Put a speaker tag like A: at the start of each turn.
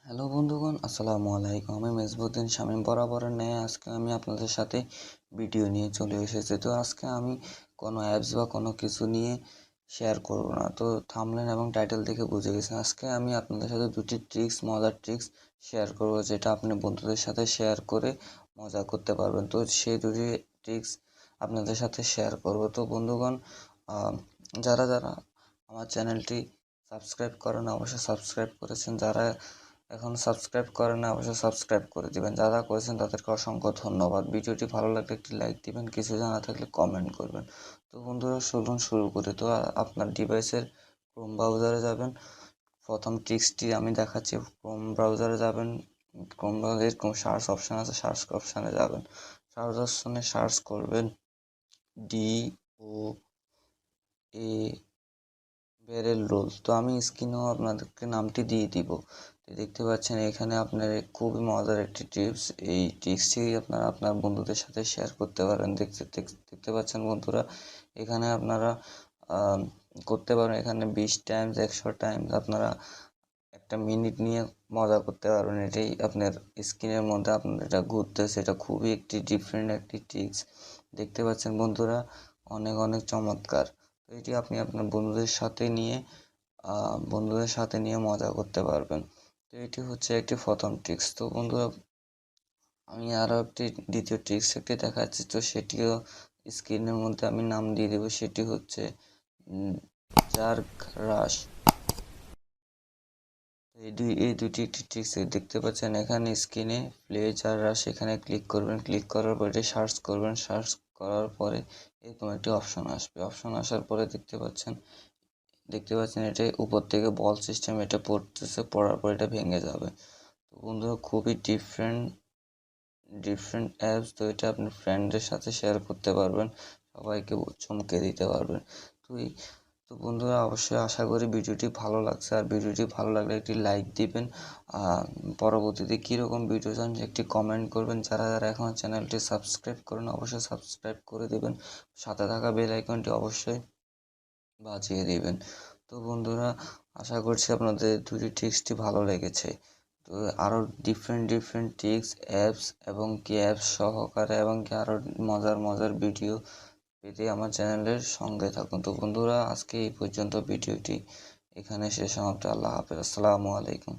A: Hello বন্ধুগণ, আসসালামু আলাইকুম। আমি মেজবুদ্দিন শামীম বরাবরের ন্যায় আজকে আমি আপনাদের সাথে ভিডিও নিয়ে চলে এসেছি। তো আজকে আমি কোনো অ্যাপস বা কোনো কিছু নিয়ে শেয়ার করব না। তো থাম্বনেল এবং টাইটেল দেখে বুঝে গেছেন। আজকে আমি আপনাদের সাথে দুটি ট্রিক্স, মজার ট্রিক্স শেয়ার করব, যেটা আপনি বন্ধুদের সাথে শেয়ার করে মজা করতে পারবেন। তো সেই দুটি ট্রিক্স আপনাদের সাথে শেয়ার করব। তো বন্ধুগণ, যারা যারা আমার চ্যানেলটি সাবস্ক্রাইব করেন অবশ্যই সাবস্ক্রাইব করেছেন, যারা এখন সাবস্ক্রাইব করেন না অবশ্যই সাবস্ক্রাইব করে দিবেন, যারা করেছেন তাদেরকে অসংখ্য ধন্যবাদ। ভিডিওটি ভালো লাগলে একটি লাইক দিবেন, কিছু জানা থাকলে কমেন্ট করবেন। তো বন্ধুরা চলুন শুরু করি। তো আপনার ডিভাইসের ক্রোম ব্রাউজারে যাবেন। প্রথম ট্রিক্সটি আমি দেখাচ্ছি। ক্রোম ব্রাউজারে যাবেন, ক্রোম ব্রাউজারে এরকম সার্চ অপশান আছে, সার্চ অপশানে যাবেন। সার্চ অপশানে সার্চ করবেন DOA ব্যারেল রোল। তো আমি স্ক্রিনেও আপনাদেরকে নামটি দিয়ে দিব। তো দেখতে পাচ্ছেন এখানে আপনার খুবই মজার একটি টিপস। এই টিপসটি আপনারা আপনার বন্ধুদের সাথে শেয়ার করতে পারেন। দেখতে পাচ্ছেন বন্ধুরা, এখানে আপনারা করতে পারেন। এখানে 20 টাইমস 100 টাইমস আপনারা একটা মিনিট নিয়ে মজা করতে পারবেন। এটাই আপনার স্ক্রিনের মধ্যে আপনার এটা ঘুরতেছে। এটা খুবই একটি ডিফারেন্ট একটি ট্রিক্স। দেখতে পাচ্ছেন বন্ধুরা, অনেক অনেক চমৎকার। তো এটি আপনি আপনার বন্ধুদের সাথে নিয়ে মজা করতে পারবেন। তো এটি হচ্ছে একটি প্রথম ট্রিক্স। তো বন্ধুরা, আমি আরও একটি দ্বিতীয় ট্রিক্স একটি দেখাচ্ছি। তো সেটিও স্ক্রিনের মধ্যে আমি নাম দিয়ে দেবো। সেটি হচ্ছে জার্ক রাশ। এই দুটি একটি ট্রিক্স দেখতে পাচ্ছেন এখানে স্ক্রিনে প্লে জার রাশ, এখানে ক্লিক করবেন। ক্লিক করার পরে এটি সার্চ করবেন। সার্চ করার পরে এরকম একটি অপশন আসবে। অপশন আসার পরে দেখতে পাচ্ছেন এটা উপর থেকে বল সিস্টেম এটা পড়তেছে, পড়ার পর এটা ভেঙে যাবে। তো বন্ধুরা, খুবই ডিফারেন্ট অ্যাপস। তো এটা আপনি ফ্রেন্ডদের সাথে শেয়ার করতে পারবেন, সবাইকে চমকে দিতে পারবেন। তো তো বন্ধুরা, অবশ্যই আশা করি ভিডিওটি ভালো লাগছে। আর ভিডিওটি ভালো লাগলে একটি লাইক দিবেন। আর পরবর্তীতে কীরকম ভিডিও চান একটি কমেন্ট করবেন। যারা যারা এখনও চ্যানেলটি সাবস্ক্রাইব করেন অবশ্যই সাবস্ক্রাইব করে দেবেন। সাথে থাকা বেল আইকনটি অবশ্যই বাজিয়ে দিবেন। তো বন্ধুরা, আশা করছি আপনাদের দুটি ট্রিক্সটি ভালো লেগেছে। তো আরও ডিফারেন্ট ট্রিক্স, অ্যাপস এবং কি অ্যাপস সহকারে এবং কি আরও মজার মজার ভিডিও পেতে আমার চ্যানেলের সঙ্গে থাকুন। তো বন্ধুরা, আজকে এই পর্যন্ত ভিডিওটি এখানে শেষ সমাপ্ত। আল্লাহ হাফেজ, আসসালামু আলাইকুম।